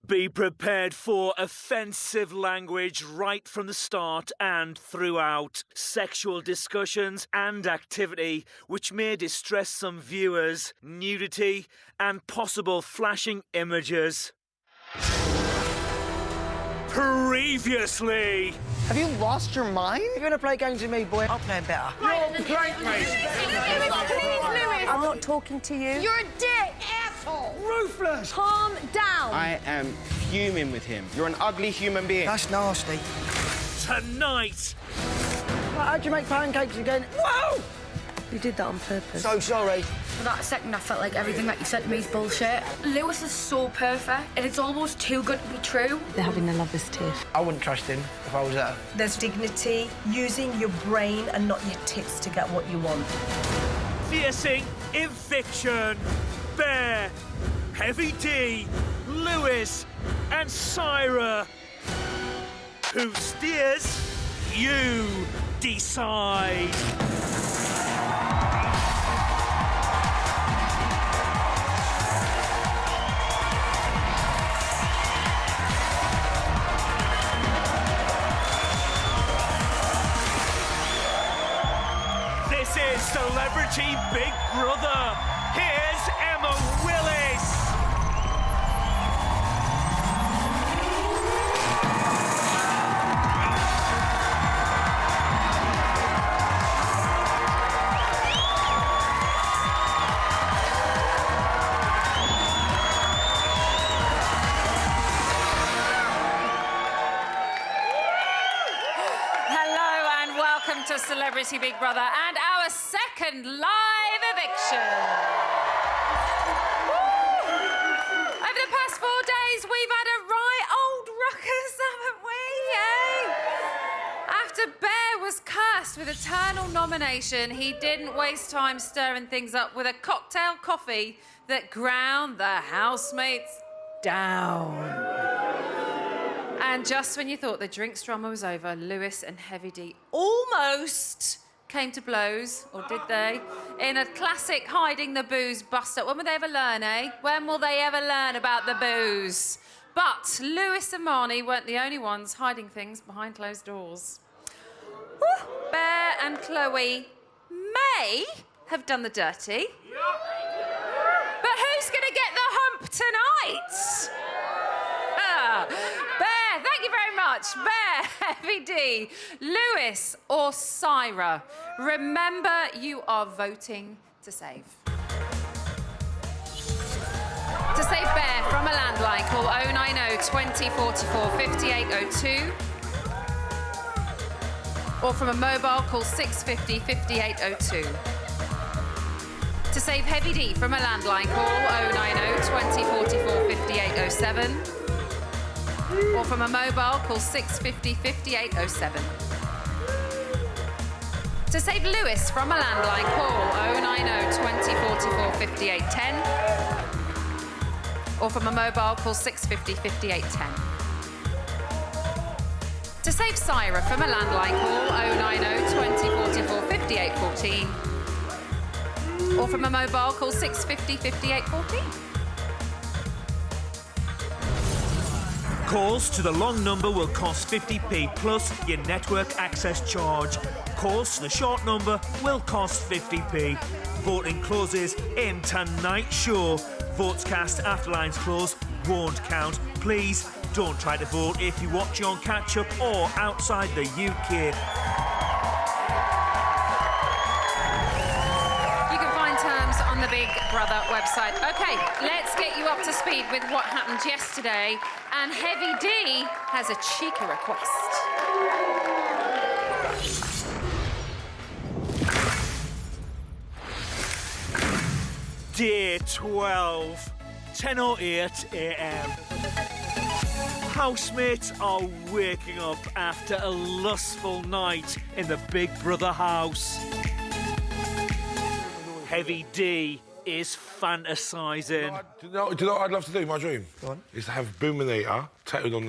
Be prepared for offensive language right from the start and throughout. Sexual discussions and activity which may distress some viewers, nudity and possible flashing images. Previously. Have you lost your mind? You're gonna play games with me, boy. I'll play better. Please, Lewis. I'm not talking to you. You're a dick, asshole. Ruthless. Calm down. I am fuming with him. You're an ugly human being. That's nasty. Tonight. How'd you make pancakes again? Whoa! You did that on purpose. So sorry. For that second, I felt like everything that you said to me is bullshit. Lewis is so perfect, and it's almost too good to be true. They're having their lovers' tiff. I wouldn't trust him if I was her. There's dignity, using your brain and not your tits to get what you want. Fiercing eviction. Bear, Heavy D, Lewis and Syra. Who steers? You decide. This is Celebrity Big Brother. Here's Emma Willis. To Celebrity Big Brother and our second live eviction. Woo! Over the past 4 days, we've had a right old ruckus, haven't we? After Bear was cursed with eternal nomination, he didn't waste time stirring things up with a cocktail coffee that ground the housemates down. And just when you thought the drinks drama was over, Lewis and Heavy D almost came to blows, or did they? In a classic hiding the booze bust-up. When will they ever learn, eh? When will they ever learn about the booze? But Lewis and Marnie weren't the only ones hiding things behind closed doors. Woo! Bear and Chloe may have done the dirty. But who's going to get the hump tonight? Bear, thank you very much. Bear, Heavy D, Lewis or Syra. Remember, you are voting to save. To save Bear from a landline, call 090 20 44 5802. Or from a mobile, call 650 5802. To save Heavy D from a landline, call 090 20 44 5807. Or from a mobile, call 650 5807. To save Lewis from a landline, call 090 20 44 5810. Or from a mobile, call 650 5810. To save Syra from a landline, call 090 20 44 5814. Or from a mobile, call 650 5814. Calls to the long number will cost 50p plus your network access charge. Calls to the short number will cost 50p. Voting closes in tonight's show. Votes cast after lines close won't count. Please don't try to vote if you watch on catch-up or outside the UK. You can find terms on the Big Brother website. OK, let's get you up to speed with what happened yesterday. And Heavy D has a cheeky request. Day 12, 10:08 a.m. Housemates are waking up after a lustful night in the Big Brother house. Heavy D is fantasising. Do you know what I'd love to do in my dream? Go on. Is to have Boominator tattooed on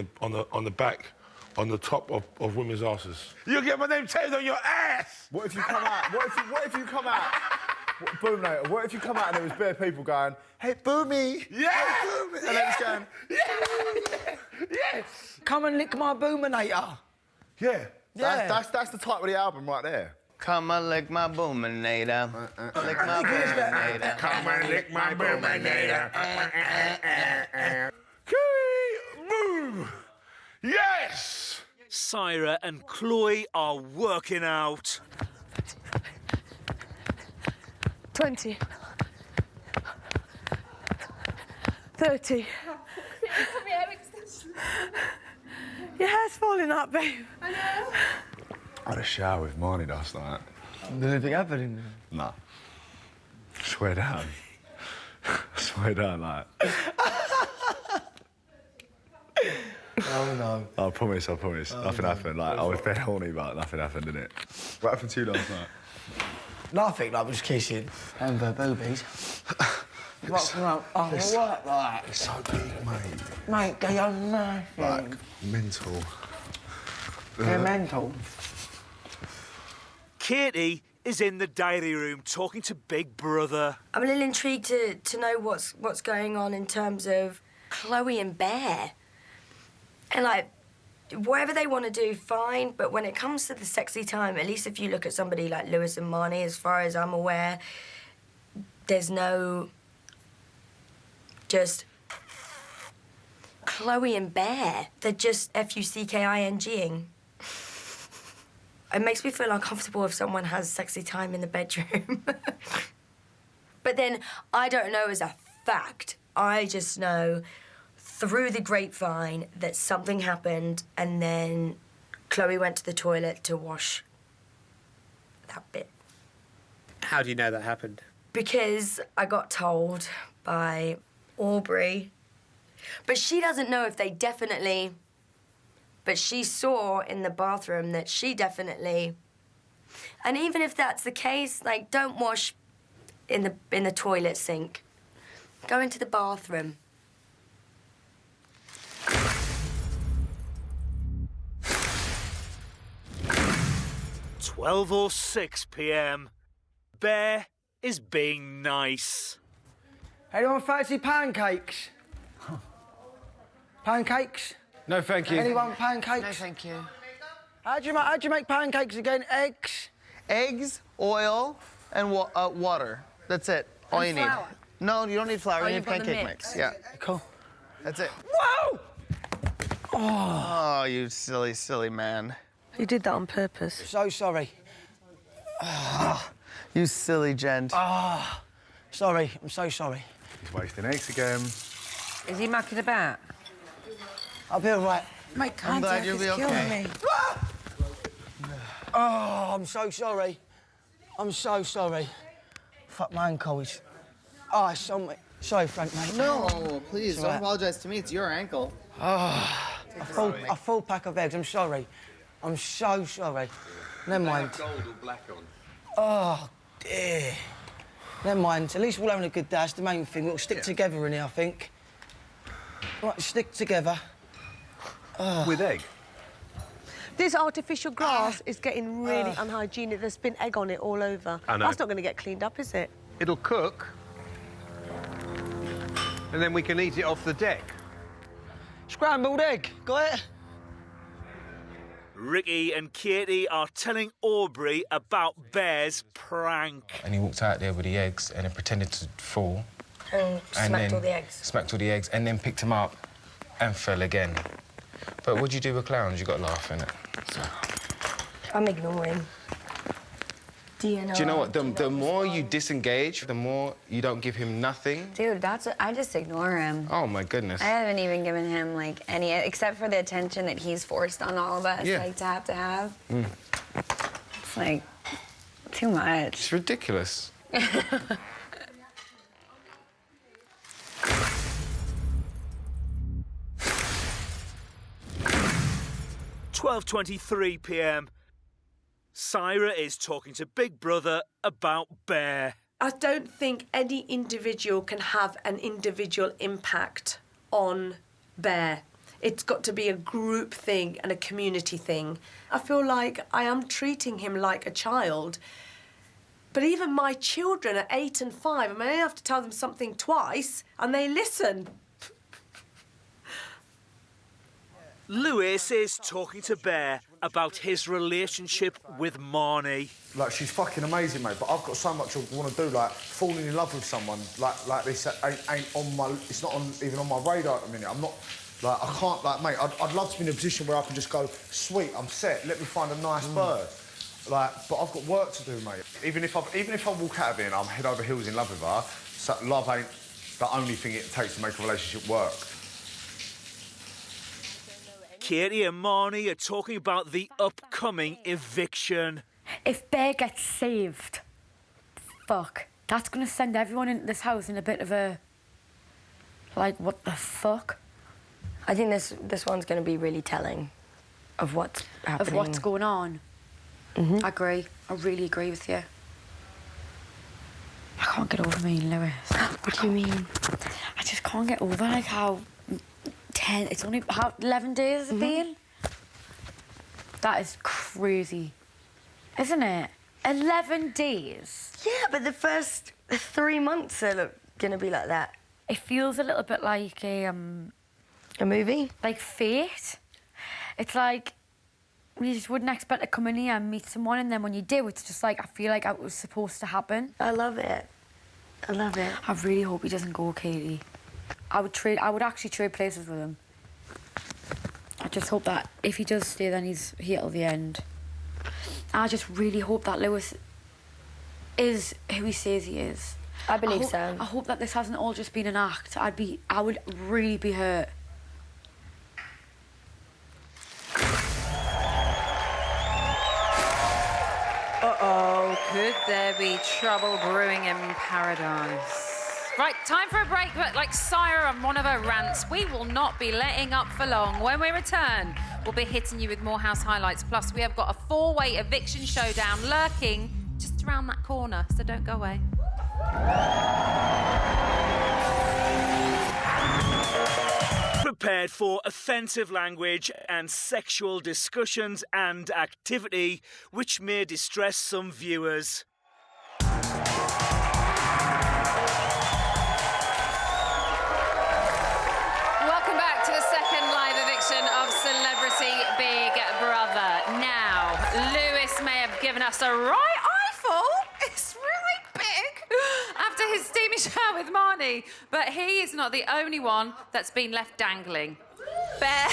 the back, on the top of women's asses. You'll get my name tattooed on your ass! What if you come out? What if you come out? Boominator, what if you come out and there was bare people going, hey, Boomy! Yeah! Hey, Boomy! And then it's going, Yes! Come and lick my boominator. Yeah. Yeah. That's the title of the album right there. Come and lick my boominator. Lick my boominator. Come and lick my boominator. Boom! Yes! Syra and Chloe are working out. 20. 30. Your hair's falling out, babe. I had a shower with Marnie last night. Did anything happen in there? Nah. Swear down. Swear down, like. Oh, no. I promise. Nothing happened. Like, I was very horny, but nothing happened, didn't it? What happened to you last night? Nothing, like, was kissing and boobies. What, like? It's so big, mate. Mate, they are nothing. Like, mental. They're mental. Katie is in the diary room talking to Big Brother. I'm a little intrigued to know what's going on in terms of Chloe and Bear. And, like, whatever they want to do, fine, but when it comes to the sexy time, at least if you look at somebody like Lewis and Marnie, as far as I'm aware, there's no... just... Chloe and Bear. They're just F-U-C-K-I-N-G-ing. It makes me feel uncomfortable if someone has sexy time in the bedroom. But then, I don't know as a fact. I just know through the grapevine that something happened and then Chloe went to the toilet to wash that bit. How do you know that happened? Because I got told by Aubrey. But she doesn't know if they definitely... But she saw in the bathroom that she definitely... And even if that's the case, like, don't wash in the toilet sink. Go into the bathroom. 12:06 p.m. Bear is being nice. Anyone fancy pancakes? Pancakes? No, thank you. Anyone pancakes? No, thank you. How'd you make pancakes again? Eggs? Eggs, oil, and water. That's it. All And you need. flour? No, you don't need flour. Oh, you you've need got the pancake mix. mix. Yeah. Cool. That's it. Whoa! Oh, you silly, silly man. You did that on purpose. So sorry. You silly gent. Sorry, I'm so sorry. He's wasting eggs again. Is he mucking about? I'll be all right. My I'm glad you'll be okay. Oh, I'm so sorry. I'm so sorry. Fuck my ankles. Oh, it's on me. Sorry, Frank, mate. No, please, don't apologize to me. It's your ankle. A full pack of eggs. I'm sorry. I'm so sorry. Never mind. Gold or black on? Oh, dear. Never mind. At least we're all having a good day. That's the main thing. We'll stick together in here, I think. Right, stick together. With egg? This artificial grass is getting really unhygienic. There's been egg on it all over. I know. That's not going to get cleaned up, is it? It'll cook, and then we can eat it off the deck. Scrambled egg. Got it? Ricky and Katie are telling Aubrey about Bear's prank. And he walked out there with the eggs and then pretended to fall. And smacked all the eggs. Smacked all the eggs and then picked them up and fell again. But what do you do with clowns? You got to laugh, innit? So. I'm ignoring. Do you know what? The more you disengage, the more you don't give him nothing. Dude, I just ignore him. Oh, my goodness. I haven't even given him, like, any... Except for the attention that he's forced on all of us, like, to have. It's, like, too much. It's ridiculous. 12:23 p.m. Syra is talking to Big Brother about Bear. I don't think any individual can have an individual impact on Bear. It's got to be a group thing and a community thing. I feel like I am treating him like a child. But even my children are 8 and 5. I mean, I have to tell them something twice and they listen. Lewis is talking to Bear about his relationship with Marnie. Like, she's fucking amazing, mate, but I've got so much I want to do, like, falling in love with someone like this ain't on my... It's not even on my radar at the minute. I'm not... Like, I can't, like, mate, I'd love to be in a position where I can just go, sweet, I'm set, let me find a nice bird. Like, but I've got work to do, mate. Even if I walk out of here and I'm head over heels in love with her, so love ain't the only thing it takes to make a relationship work. Katie and Marnie are talking about the upcoming eviction. If Bear gets saved, fuck, that's going to send everyone into this house in a bit of a... Like, what the fuck? I think this one's going to be really telling of what's happening. Of what's going on. I agree. I really agree with you. I can't get over me and Lewis. What do you mean? I just can't get over, like, how... It's only... How, 11 days has it been? That is crazy. Isn't it? 11 days. Yeah, but the first 3 months are going to be like that. It feels a little bit like a movie? Like Fate. It's like... You just wouldn't expect to come in here and meet someone, and then when you do, it's just like, I feel like it was supposed to happen. I love it. I love it. I really hope he doesn't go, Katie. I would actually trade places with him. I just hope that if he does stay, then he's here till the end. I just really hope that Lewis is who he says he is. I believe so. I hope that this hasn't all just been an act. I would really be hurt. Uh-oh, could there be trouble brewing in paradise? Right, time for a break, but like Syra on one of her rants, we will not be letting up for long. When we return, we'll be hitting you with more house highlights. Plus, we have got a 4-way eviction showdown lurking just around that corner, so don't go away. Prepared for offensive language and sexual discussions and activity which may distress some viewers. Welcome back to the second live eviction of Celebrity Big Brother. Now, Lewis may have given us a right eyeful. It's really big after his steamy shower with Marnie, but he is not the only one that's been left dangling. Bear,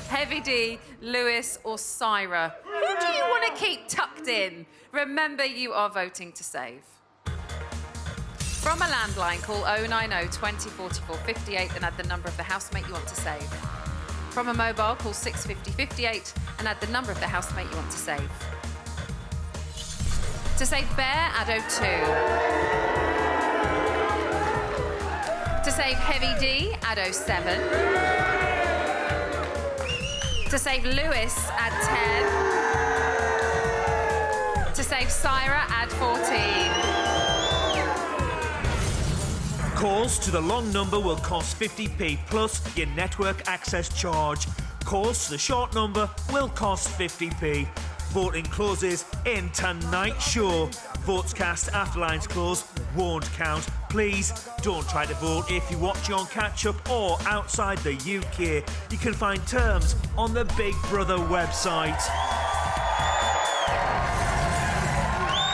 Heavy D, Lewis or Syra, who do you want to keep tucked in? Remember, you are voting to save. From a landline, call 090 20 44 58 and add the number of the housemate you want to save. From a mobile, call 650 58 and add the number of the housemate you want to save. To save Bear, add 02. To save Heavy D, add 07. To save Lewis, add 10. To save Syra, add 14. Calls to the long number will cost 50p plus your network access charge. Calls to the short number will cost 50p. Voting closes in tonight's show. Votes cast after lines close won't count. Please don't try to vote if you're watching on catch-up or outside the UK. You can find terms on the Big Brother website.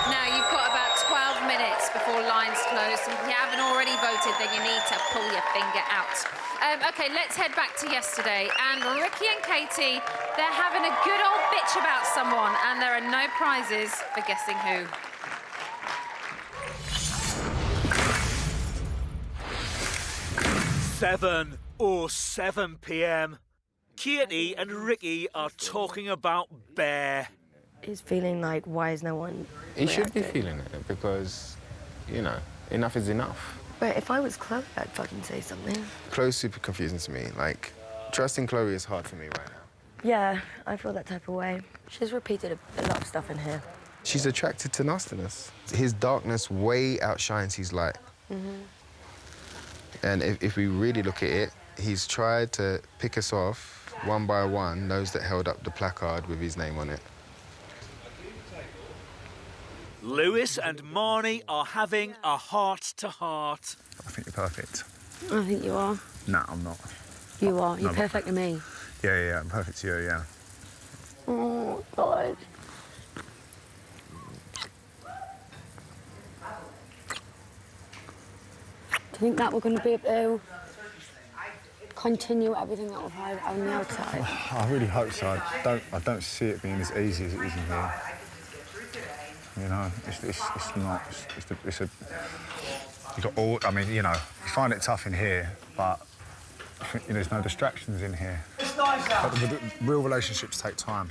Now, you've got about 12 minutes before lines close. If you haven't already voted, then you need to pull your finger out. OK, let's head back to yesterday. And Ricky and Katie, they're having a good old bitch about someone, and there are no prizes for guessing who. Seven or 7 p.m. Katie and Ricky are talking about Bear. He's feeling like, why is no one He should be feeling it because, you know, enough is enough. But if I was Chloe, I'd fucking say something. Chloe's super confusing to me. Like, trusting Chloe is hard for me right now. Yeah, I feel that type of way. She's repeated a lot of stuff in here. She's attracted to nastiness. His darkness way outshines his light. And if we really look at it, he's tried to pick us off one by one, those that held up the placard with his name on it. Lewis and Marnie are having a heart-to-heart. I think you're perfect. I think you are. Nah, I'm not. You are. You're No, perfect to me. Yeah, I'm perfect to you, yeah. Oh, God. Do you think that we're going to be able to continue everything that we've had on the outside? I really hope so. I don't see it being as easy as it is in here. You know, it's not. You got all. I mean, you know, you find it tough in here, but there's no distractions in here. But the real relationships take time.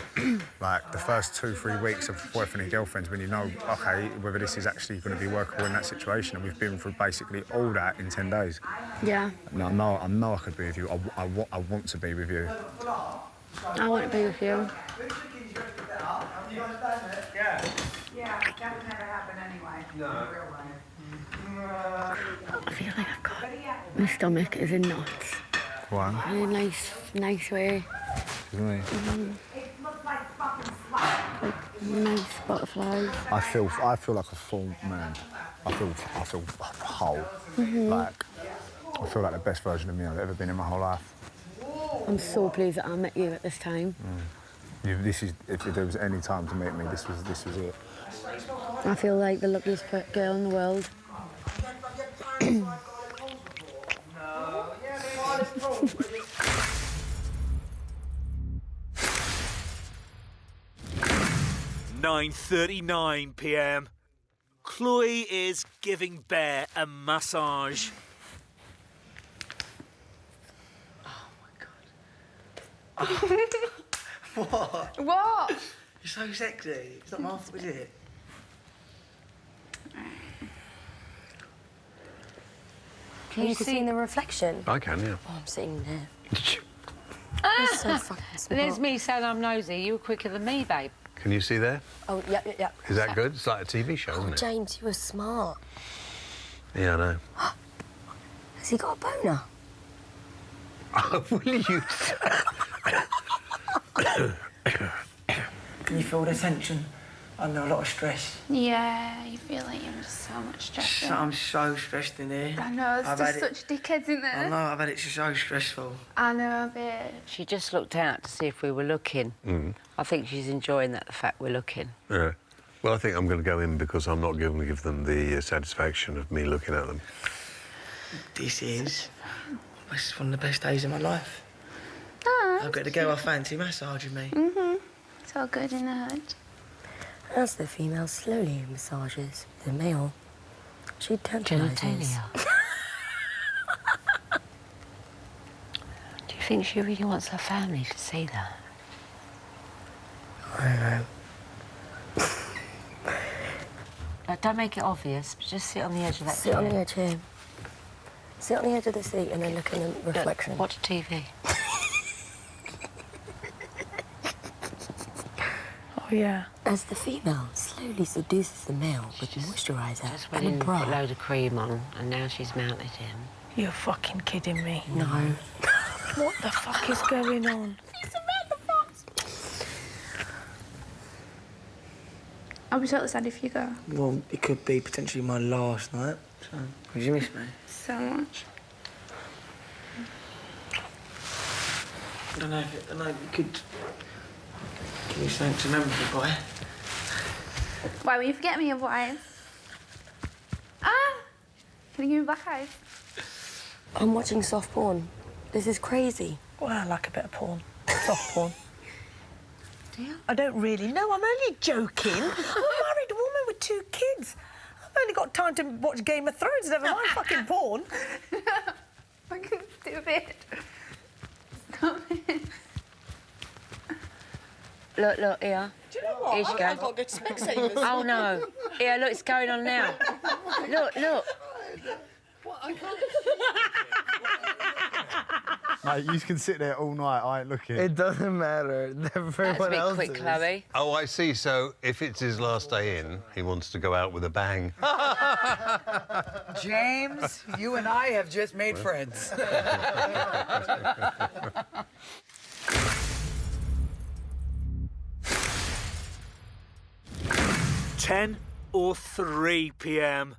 Like the first 2-3 weeks of boyfriend and girlfriends, when you know, okay, whether this is actually going to be workable in that situation, and we've been through basically all that in 10 days. Yeah. No, I know I could be with you. I want to be with you. I want to be with you. Yeah, that would never happen anyway. No. I feel like I've got... My stomach is in knots. Why? In a nice way. Really? It looks like fucking slime. Like nice butterflies. I feel like a full man. I feel whole. Like I feel like the best version of me I've ever been in my whole life. I'm so pleased that I met you at this time. This is if there was any time to meet me, this was it. I feel like the luckiest girl in the world. 9:39 p.m. Chloe is giving Bear a massage. What? What? You're so sexy. It's not my fault, is it? Can you see the reflection? I can, yeah. Oh, I'm sitting there. Ah, so fucking smart. there's me saying I'm nosy. You were quicker than me, babe. Can you see there? Oh, yeah. Is that good? It's like a TV show, isn't it? James, you were smart. Yeah, I know. Has he got a boner? Oh, will you? Can you feel the tension under a lot of stress? Yeah, you feel like you're under so much stress. I'm so stressed in here. I know, I've there's had just such dickheads in there. I know, I've had it so stressful. I know, babe. She just looked out to see if we were looking. I think she's enjoying the fact we're looking. Yeah. Well, I think I'm going to go in because I'm not going to give them the satisfaction of me looking at them. This is one of the best days of my life. Oh, I've got the girl I fancy massaging me. It's all good in the hood. As the female slowly massages the male, she tantalises. Do you think she really wants her family to see that? I don't know. Don't make it obvious, but just sit on the edge of that Sit chair. on the edge here. Sit on the edge of the seat and then look in the reflection. Watch TV. Oh, yeah. As the female slowly seduces the male with moisturiser Just went and in a and put a bra. load of cream on, and now she's mounted him. You're fucking kidding me. No. What the fuck is going on? I'll be totally sad if you go. Well, it could be potentially my last night. So, would you miss me? So much. I don't know you could give me something to remember me by. Why will you forget me otherwise? Ah! Can you give me black eyes? I'm watching soft porn. This is crazy. Well, I like a bit of porn. Soft porn. Do you? I don't really know. I'm only joking. I'm a married woman with 2 kids. I've only got time to watch Game of Thrones, never mind fucking porn. Fucking stupid. Stop it. Look, here. Do you know what? Here she I've goes. got good Specsavers. Oh, no. Here, look, it's going on now. Look. What? I can't... Mate, you can sit there all night. I ain't looking. It doesn't matter. Everyone else quick, is. Chloe. Oh, I see. So if it's his last day in, he wants to go out with a bang. James, you and I have just made friends. 10:03 p.m.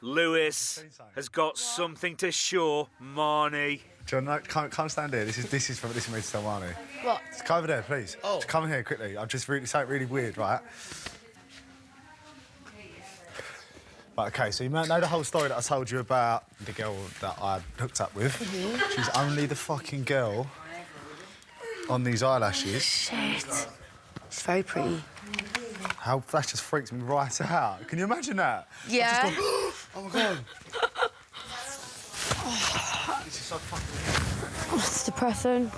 Lewis has got something to show Marnie. John, no, come stand here. This is for me to tell Marnie. What? Just come over there, please. Oh. Just come here quickly. I'm just something really weird, right? Right, okay, so you might know the whole story that I told you about the girl that I hooked up with. She's only the fucking girl on these eyelashes. Shit. It's very pretty. How that just freaks me right out. Can you imagine that? Yeah. I've just gone, oh my God. This is so fucking... It's depressing.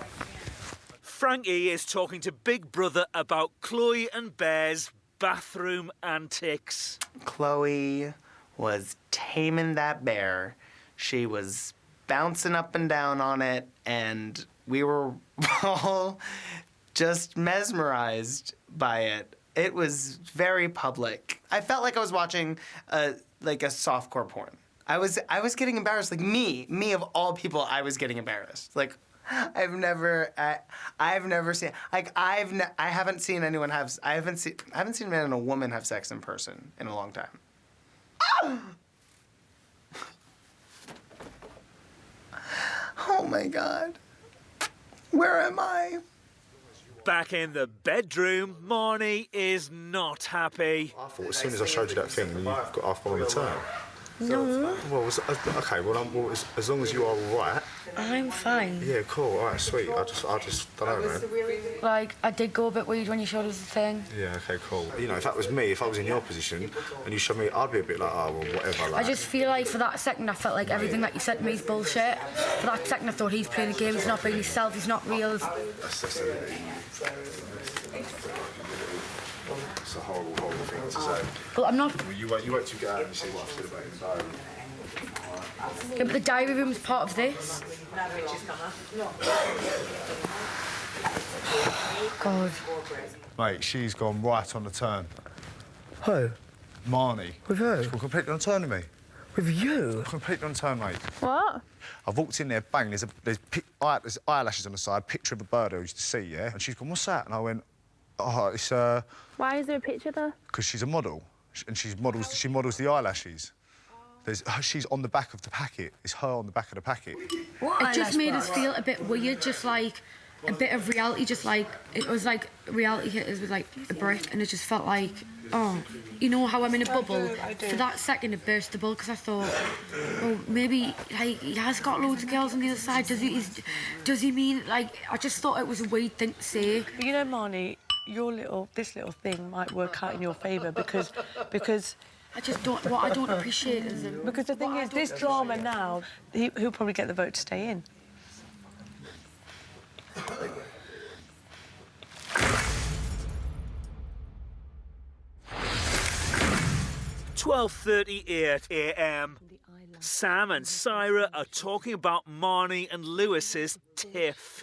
Frankie is talking to Big Brother about Chloe and Bear's bathroom antics. Chloe was taming that bear. She was bouncing up and down on it, and we were all just mesmerized by it. It was very public. I felt like I was watching like a softcore porn. I was getting embarrassed. Like me of all people, I was getting embarrassed. Like I've never seen like I haven't seen anyone have I haven't seen a man and a woman have sex in person in a long time. Oh my God. Where am I? Back in the bedroom, Marnie is not happy. I thought as soon as I showed you that thing, you got half on the turn. No. Well, okay, well, as long as you are all right. I'm fine. Yeah, cool, all right, sweet. I just don't know, man. Like, I did go a bit weird when you showed us the thing. Yeah, okay, cool. You know, if that was me, if I was in your position and you showed me, I'd be a bit like, oh, well, whatever. Like. I just feel like for that second I felt like everything that you said to me is bullshit. For that second I thought he's playing a game, he's not being himself, he's not real. It's a horrible, horrible thing to say. Well, I'm not... You wait till you get out and you see what I've said about the diary. Yeah, but the diary room's part of this. God. Mate, she's gone right on the turn. Who? Marnie. With who? She's gone completely on the turn with me. With you? Completely on the turn, mate. What? I walked in there, bang, there's eyelashes on the side, picture of a bird I used to see, yeah? And she's gone, what's that? And I went, oh, it's, Why is there a picture there? because she's a model, and she models the eyelashes. She's on the back of the packet. It's her on the back of the packet. What? It just made us feel a bit weird, just like a bit of reality, just like it was like reality hit us with like a brick, and it just felt like, oh, you know how I'm in a bubble. For that second, it burst the bubble because I thought, oh, maybe like he has got loads of girls on the other side. Does he mean like? I just thought it was a weird thing to say. But you know, Marnie, this little thing might work out in your favour because. I just don't. What I don't appreciate is because the thing is, this drama now, he'll probably get the vote to stay in. (12:38 a.m). Sam and Syra are talking about Marnie and Lewis's tiff.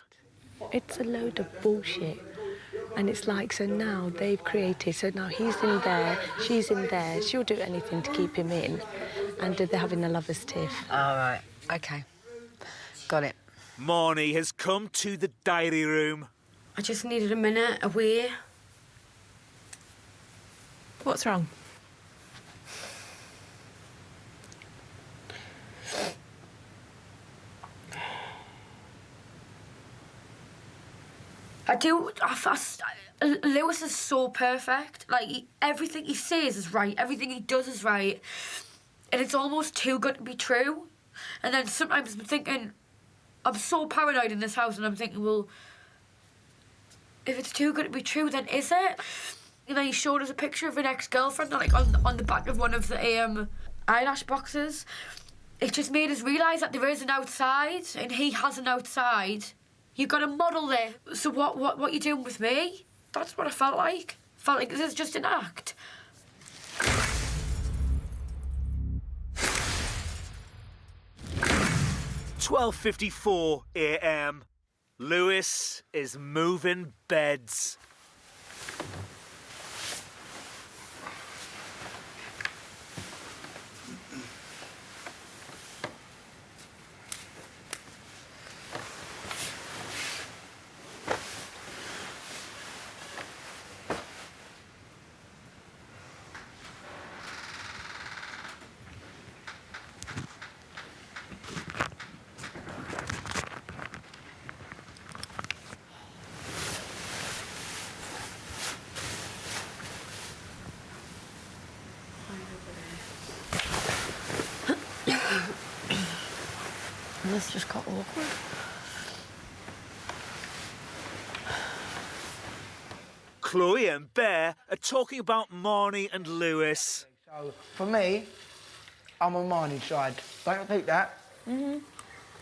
It's a load of bullshit. And it's like, so now they've created, so now he's in there, she's in there, she'll do anything to keep him in, and they're having a lover's tiff. All right, OK. Got it. Marnie has come to the diary room. I just needed a minute away. What's wrong? Lewis is so perfect. Like, everything he says is right, everything he does is right. And it's almost too good to be true. And then sometimes I'm thinking, I'm so paranoid in this house, and I'm thinking, well, if it's too good to be true, then is it? You know, he showed us a picture of an ex-girlfriend, like, on the back of one of the eyelash boxes. It just made us realise that there is an outside, and he has an outside. You've got a model there. So what you doing with me? That's what I felt like. Felt like this is just an act. (12:54 a.m). Lewis is moving beds. this just got awkward. Chloe and Bear are talking about Marnie and Lewis. So, for me, I'm on Marnie's side. Don't you think that? Mm-hmm.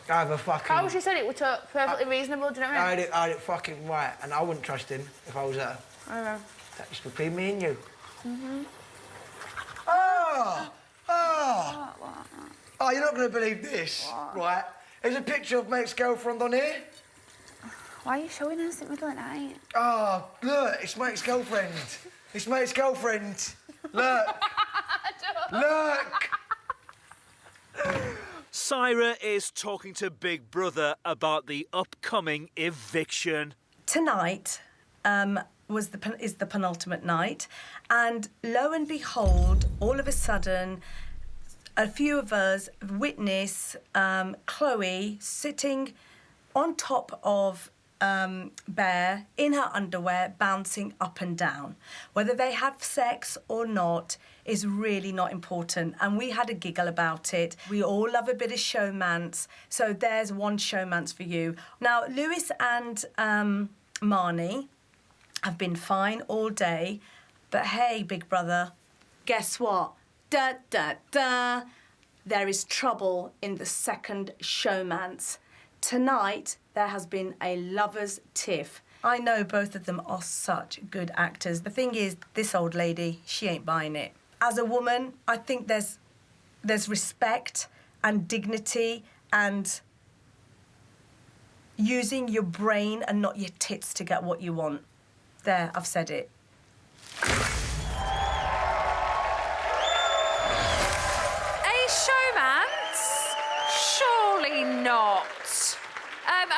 I have a fucking... How she said it was perfectly reasonable, do you know what I mean? I had it fucking right, and I wouldn't trust him if I was her. I know. That's between me and you. Mm-hmm. Oh! Oh, you're not going to believe this, right? There's a picture of my ex-girlfriend on here. Why are you showing us in the middle of the night? Oh, look, it's my ex-girlfriend. It's my ex-girlfriend. Look. Look. Syra is talking to Big Brother about the upcoming eviction. Tonight is the penultimate night, and lo and behold, all of a sudden, a few of us witness Chloe sitting on top of Bear in her underwear, bouncing up and down. Whether they have sex or not is really not important, and we had a giggle about it. We all love a bit of showmance, so there's one showmance for you. Now, Lewis and Marnie have been fine all day, but hey, Big Brother, guess what? Da, da, da. There is trouble in the second showmance. Tonight, there has been a lover's tiff. I know both of them are such good actors. The thing is, this old lady, she ain't buying it. As a woman, I think there's respect and dignity and using your brain and not your tits to get what you want. There, I've said it. A showmance? Surely not.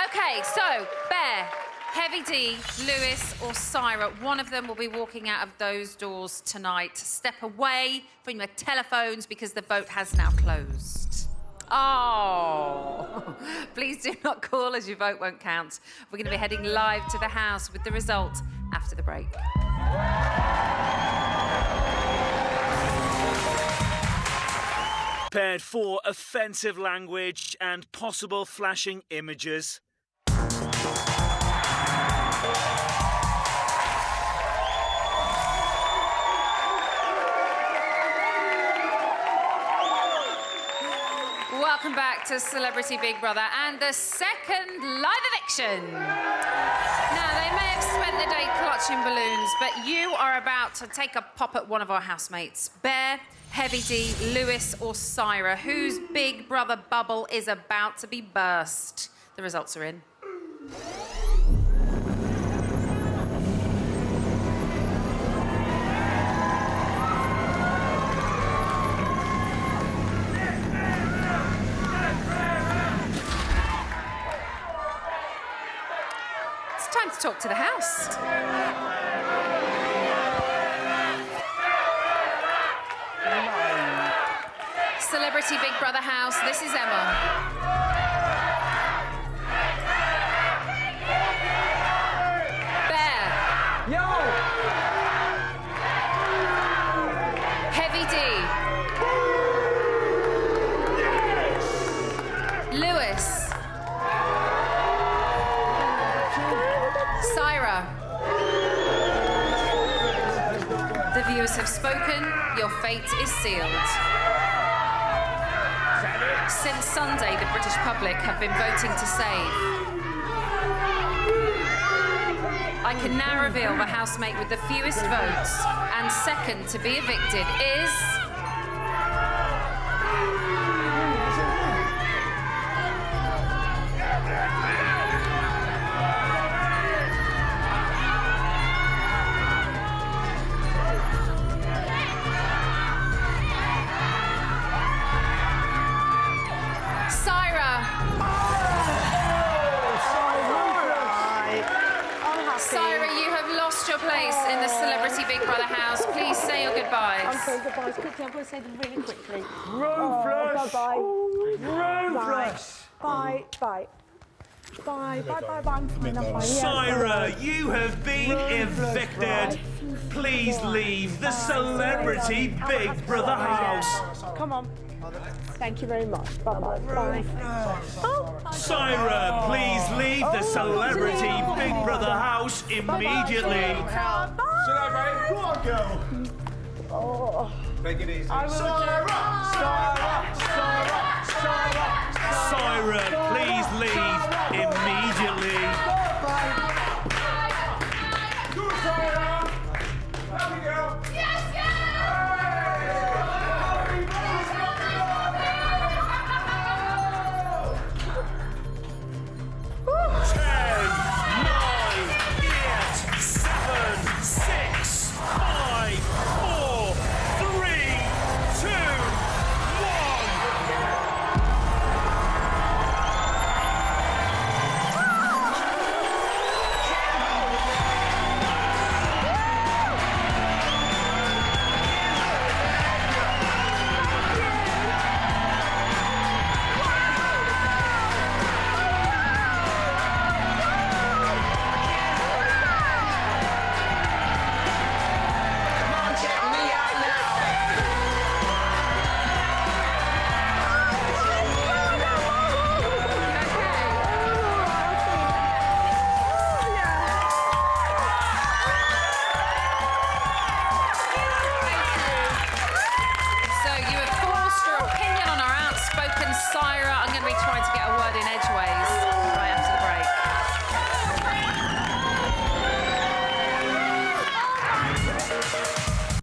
OK, so, Bear, Heavy D, Lewis or Syra, one of them will be walking out of those doors tonight. Step away from your telephones because the vote has now closed. Oh, please do not call as your vote won't count. We're going to be heading live to the house with the result after the break. Prepared for offensive language and possible flashing images. Welcome back to Celebrity Big Brother and the second live eviction. Now, they may have spent the day clutching balloons, but you are about to take a pop at one of our housemates. Bear, Heavy D, Lewis or Syra, whose Big Brother bubble is about to be burst. The results are in. Time to talk to the house. Celebrity Big Brother house, this is Emma. Bear. Yo! Heavy D. Lewis. Syra. The viewers have spoken. Your fate is sealed. Since Sunday, the British public have been voting to save. I can now reveal the housemate with the fewest votes and second to be evicted is... Syra, you have lost your place in the Celebrity Big Brother house. Please say your goodbyes. I'm saying goodbyes quickly. I'm going to say them really quickly. Ruthless. Bye-bye. Ruthless. Bye. Bye. Bye, bye, bye, bye. I'm fine, I'm fine. Syra, you have been evicted. Please leave the celebrity Big Brother house. Come on. Thank you very much. Bye-bye. Bye. Syra, please leave the celebrity Big Brother house immediately. Go on, girl. Oh. Take it easy. Syra, please leave immediately.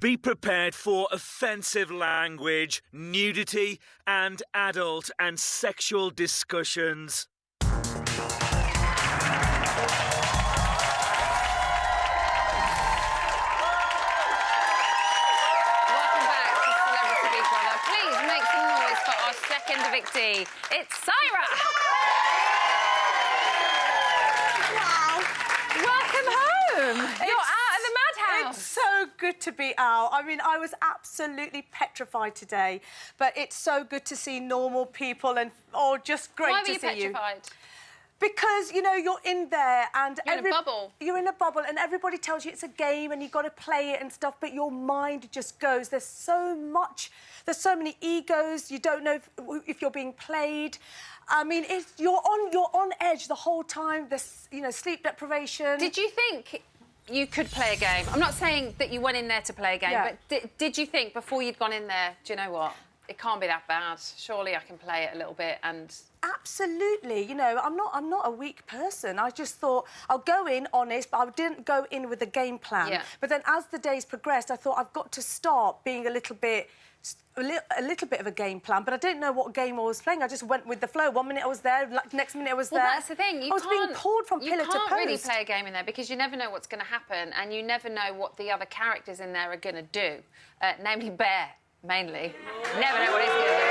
Be prepared for offensive language, nudity, and adult and sexual discussions. Second evictee. It's Syra. Wow. Welcome home. You're out of the madhouse. It's so good to be out. I mean, I was absolutely petrified today, but it's so good to see normal people and just great Why to were see you petrified? Because, you know, you're in there and... You're in a bubble. You're in a bubble and everybody tells you it's a game and you've got to play it and stuff, but your mind just goes. There's so many egos. You don't know if you're being played. I mean, you're on edge the whole time. There's, you know, sleep deprivation. Did you think you could play a game? I'm not saying that you went in there to play a game, but did you think before you'd gone in there, do you know what? It can't be that bad. Surely I can play it a little bit and... Absolutely. You know, I'm not a weak person. I just thought I'll go in honest, but I didn't go in with a game plan. Yeah. But then as the days progressed, I thought I've got to start being a little bit of a game plan, but I didn't know what game I was playing. I just went with the flow. 1 minute I was there, next minute I was there. Well, that's the thing. I was being pulled from pillar to post. You can't really play a game in there because you never know what's going to happen and you never know what the other characters in there are going to do, namely Bear, mainly. Never know what he's going to do.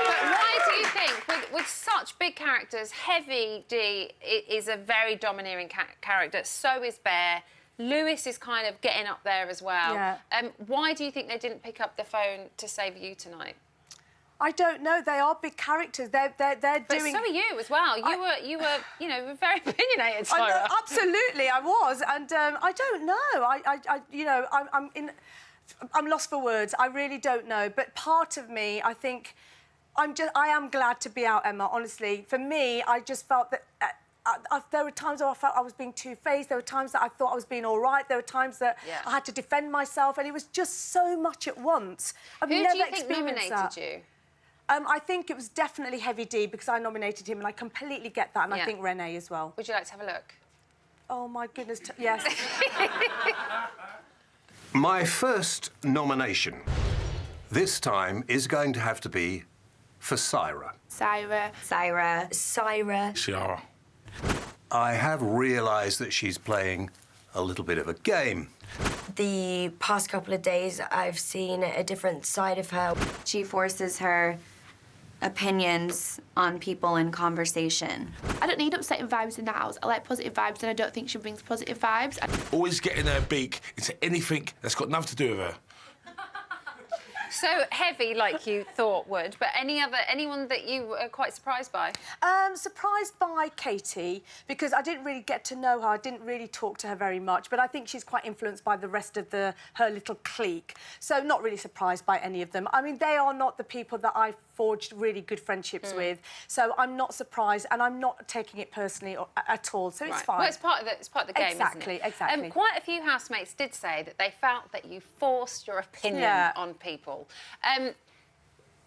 But why do you think, with such big characters, Heavy D is a very domineering character, so is Bear, Lewis is kind of getting up there as well. Yeah. Why do you think they didn't pick up the phone to save you tonight? I don't know. They are big characters. They're but doing. But so are you as well. You were, you know, very opinionated. Syra. I know, absolutely, I was, and I don't know. I'm lost for words. I really don't know. But part of me, I think, I am glad to be out, Emma. Honestly, for me, I just felt that. There were times where I felt I was being two-faced. There were times that I thought I was being all right. There were times that I had to defend myself, and it was just so much at once. I've never Who do you think experienced nominated that. you? I think it was definitely Heavy D because I nominated him, and I completely get that, and I Yeah. think Renee as well. Would you like to have a look? Oh my goodness, yes. My first nomination this time is going to have to be for Syra. Syra. Syra. Syra. Syra. I have realised that she's playing a little bit of a game. The past couple of days, I've seen a different side of her. She forces her opinions on people in conversation. I don't need upsetting vibes in the house. I like positive vibes, and I don't think she brings positive vibes. Always getting her beak into anything that's got nothing to do with her. so heavy like you thought would, but anyone that you were quite surprised by? Surprised by Katie, because I didn't really get to know her. I didn't really talk to her very much, but I think she's quite influenced by the rest of her little clique. So not really surprised by any of them. I mean, they are not the people that I forged really good friendships with. So I'm not surprised, and I'm not taking it personally at all. So it's fine. Well, it's part of the game, exactly, isn't it? Exactly. Quite a few housemates did say that they felt that you forced your opinion on people.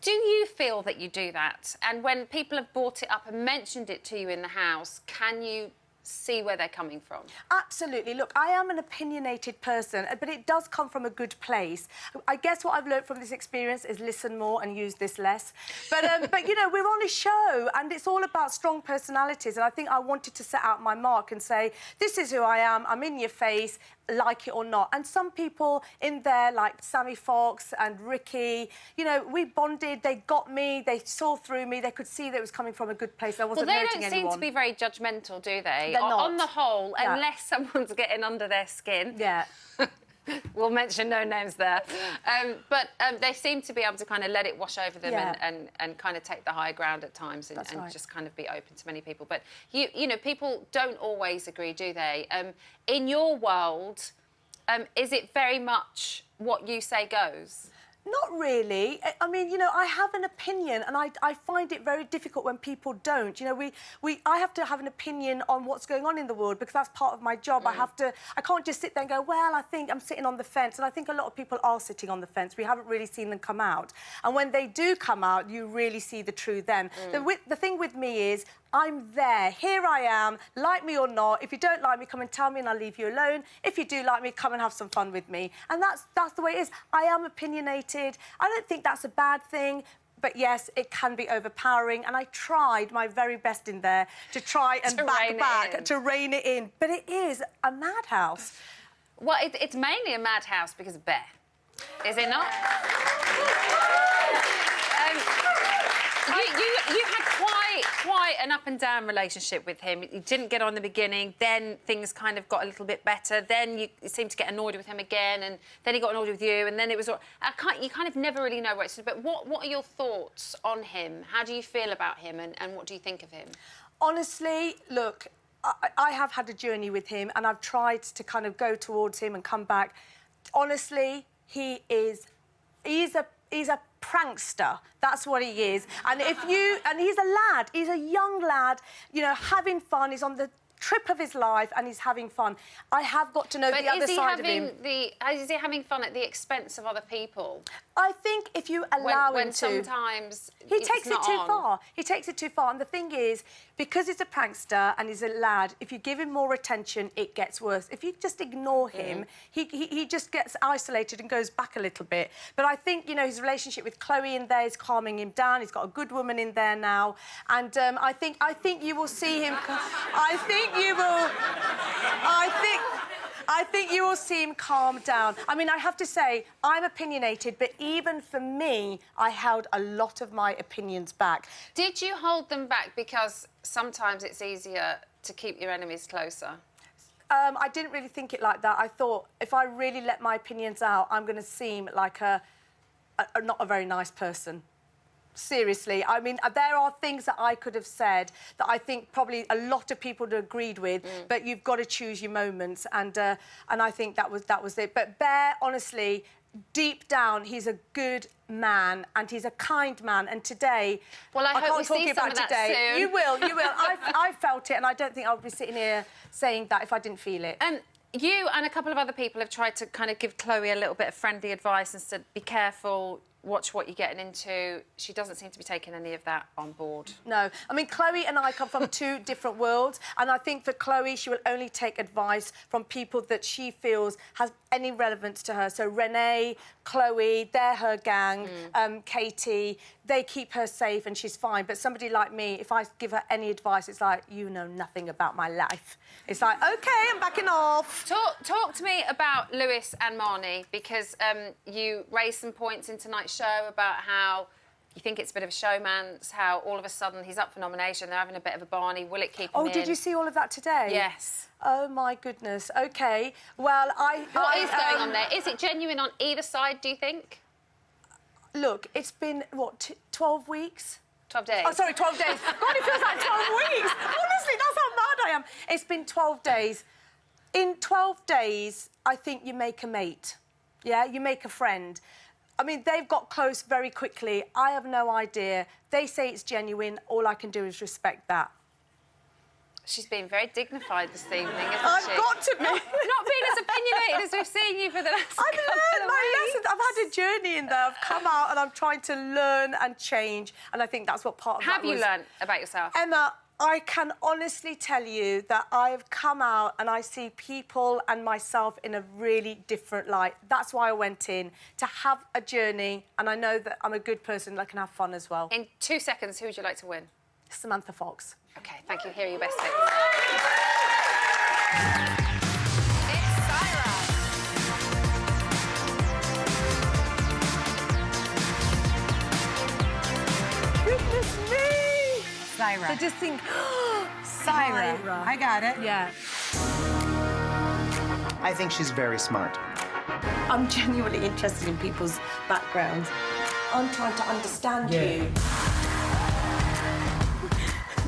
Do you feel that you do that? And when people have brought it up and mentioned it to you in the house, can you see where they're coming from? Absolutely. Look, I am an opinionated person, but it does come from a good place. I guess what I've learned from this experience is listen more and use this less. But, you know, we're on a show and it's all about strong personalities, and I think I wanted to set out my mark and say, this is who I am, I'm in your face, like it or not. And some people in there, like Sammy Fox and Ricky, you know, we bonded, they got me, they saw through me, they could see that it was coming from a good place. I wasn't hurting anyone. Well, they don't seem to be very judgmental, do they? They're not. On the whole, unless someone's getting under their skin. Yeah. We'll mention no names there. But they seem to be able to kind of let it wash over them and kind of take the high ground at times and just kind of be open to many people. But, you know, people don't always agree, do they? In your world, is it very much what you say goes? Not really. I mean, you know, I have an opinion, and I find it very difficult when people don't. You know, I have to have an opinion on what's going on in the world because that's part of my job. I can't just sit there and go, well, I think I'm sitting on the fence. And I think a lot of people are sitting on the fence. We haven't really seen them come out. And when they do come out, you really see the true them. The thing with me is, I'm there. Here I am, like me or not. If you don't like me, come and tell me and I'll leave you alone. If you do like me, come and have some fun with me. And that's the way it is. I am opinionated. I don't think that's a bad thing. But yes, it can be overpowering, and I tried my very best in there to try and to rein it in. But it is a madhouse. Well, it's mainly a madhouse because of Bear, is it not? You had quite an up and down relationship with him. You didn't get on in the beginning, then things kind of got a little bit better, then you seemed to get annoyed with him again, and then he got annoyed with you, and then it was... you kind of never really know where it's... But what are your thoughts on him? How do you feel about him, and what do you think of him? Honestly, look, I have had a journey with him, and I've tried to kind of go towards him and come back. Honestly, he's a prankster. That's what he is. And he's a lad. He's a young lad, you know, having fun. He's on the trip of his life and he's having fun. I have got to know the other side of him. Is he having fun at the expense of other people? I think if you allow him to... sometimes he takes it too far. He takes it too far. And the thing is, because he's a prankster and he's a lad, if you give him more attention, it gets worse. If you just ignore him, he just gets isolated and goes back a little bit. But I think, you know, his relationship with Chloe in there is calming him down. He's got a good woman in there now. And I think you will see him... I think you will see him calm down. I mean, I have to say, I'm opinionated, but even for me, I held a lot of my opinions back. Did you hold them back because sometimes it's easier to keep your enemies closer? I didn't really think it like that. I thought, if I really let my opinions out, I'm going to seem like not a very nice person. Seriously, I mean, there are things that I could have said that I think probably a lot of people would have agreed with, but you've got to choose your moments, and I think that was it. But Bear, honestly, deep down, he's a good man and he's a kind man. And today, well, I can't talk about today. Soon. You will. I felt it, and I don't think I would be sitting here saying that if I didn't feel it. You and a couple of other people have tried to kind of give Chloe a little bit of friendly advice and said, be careful. Watch what you're getting into. She doesn't seem to be taking any of that on board. No. I mean, Chloe and I come from two different worlds, and I think for Chloe, she will only take advice from people that she feels has any relevance to her. So Renee, Chloe, they're her gang, Katie, they keep her safe and she's fine. But somebody like me, if I give her any advice, it's like, you know nothing about my life. It's like, OK, I'm backing off. Talk to me about Lewis and Marnie, because you raised some points in tonight's show about how you think it's a bit of a showman's, how all of a sudden he's up for nomination, they're having a bit of a Barney, will it keep him in? Oh, did you see all of that today? Yes. Oh, my goodness. OK, well, What is going on there? Is it genuine on either side, do you think? Look, it's been, what, 12 weeks? 12 days. Oh, sorry, 12 days. God, it feels like 12 weeks. Honestly, that's how mad I am. It's been 12 days. In 12 days, I think you make a mate. Yeah, you make a friend. I mean, they've got close very quickly. I have no idea. They say it's genuine. All I can do is respect that. She's been very dignified this evening, isn't she? I've got to be. Not being as opinionated as we've seen you for the last I've couple learned of my weeks. lessons. I've had a journey in there. I've come out and I'm trying to learn and change. And I think that's what part of Have that you was. learned about yourself? Emma, I can honestly tell you that I've come out and I see people and myself in a really different light. That's why I went in, to have a journey, and I know that I'm a good person that can have fun as well. In 2 seconds, who would you like to win? Samantha Fox. OK, thank you. Here are your best tips. Goodness me! Syra. So just think, Syra. I got it. Yeah. I think she's very smart. I'm genuinely interested in people's backgrounds. I'm trying to understand you.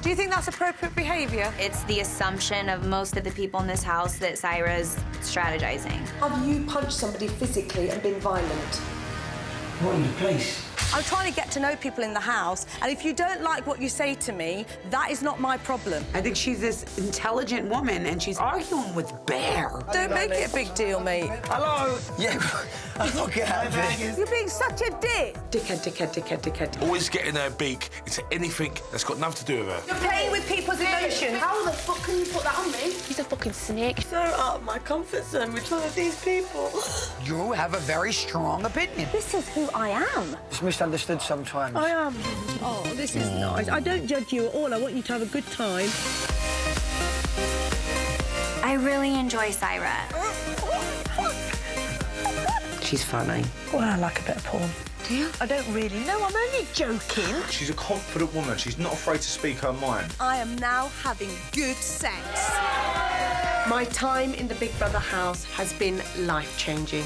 Do you think that's appropriate behaviour? It's the assumption of most of the people in this house that Syra's strategizing. Have you punched somebody physically and been violent? What in the place? I'm trying to get to know people in the house, and if you don't like what you say to me, that is not my problem. I think she's this intelligent woman and she's arguing with Bear. Don't make it a big deal, mate. Hello? Yeah, I'll get out of here. You're being such a dick. Dickhead. Always getting her beak into anything that's got nothing to do with her. You're playing with people's emotions. How the fuck can you put that on me? He's a fucking snake. So out of my comfort zone with all of these people. You have a very strong opinion. This is who I am. It's misunderstood sometimes. I am. Oh, this is nice. I don't judge you at all. I want you to have a good time. I really enjoy Syra. She's funny. Well, I like a bit of porn. Do you? I don't really know. I'm only joking. She's a confident woman. She's not afraid to speak her mind. I am now having good sex. My time in the Big Brother house has been life-changing.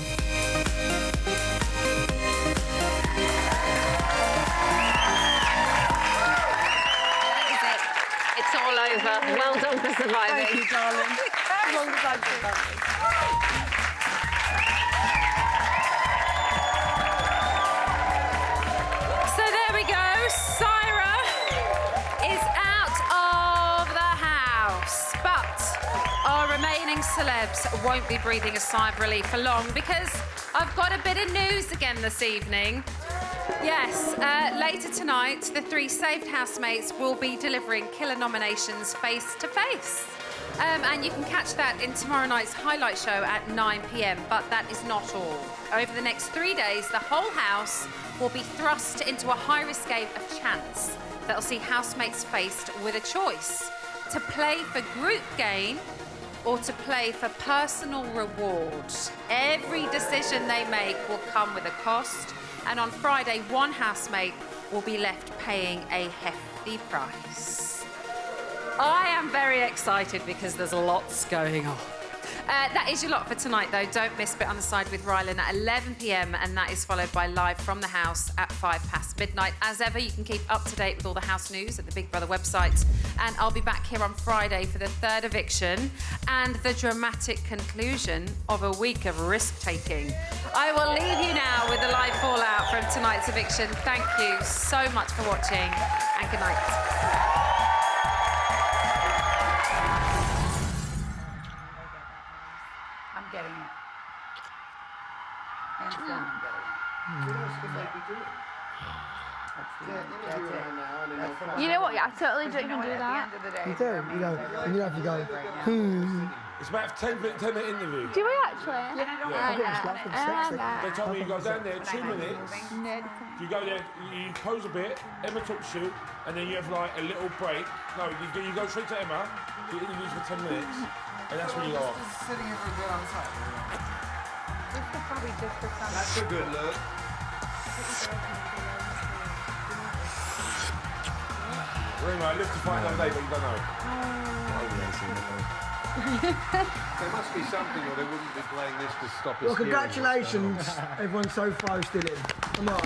It's all over. Well done for surviving. Thank you, darling. As long as I do that. So there we go. Syra is out of the house. But our remaining celebs won't be breathing a sigh of relief for long because I've got a bit of news again this evening. Yes, later tonight, the 3 saved housemates will be delivering killer nominations face-to-face. And you can catch that in tomorrow night's highlight show at 9 p.m, but that is not all. Over the next 3 days, the whole house will be thrust into a high-risk game of chance that'll see housemates faced with a choice: to play for group gain or to play for personal rewards. Every decision they make will come with a cost, and on Friday, one housemate will be left paying a hefty price. I am very excited because there's lots going on. That is your lot for tonight, though. Don't miss Bit on the Side with Rylan at 11 p.m, and that is followed by Live from the House at 5 midnight. As ever, you can keep up to date with all the house news at the Big Brother website, and I'll be back here on Friday for the 3rd eviction and the dramatic conclusion of a week of risk-taking. I will leave you now with the live fallout from tonight's eviction. Thank you so much for watching, and good night. I'm getting it. Hands down, I'm getting it. You know what? Yeah, I totally don't even do that. You do? You go, and you have to go, It's about a 10-minute interview. Do we actually? They told me you go down there 2 minutes. You go there, you pose a bit, Emma talks to you, and then you have like a little break. No, you go straight to Emma, you interviews for 10 minutes, and that's when you go off. Sitting everywhere on site. That's a good look. Rima, I live to fight another day, but you don't know. There must be something, or they wouldn't be playing this to stop us. Well, congratulations, everyone so far still in. Come on.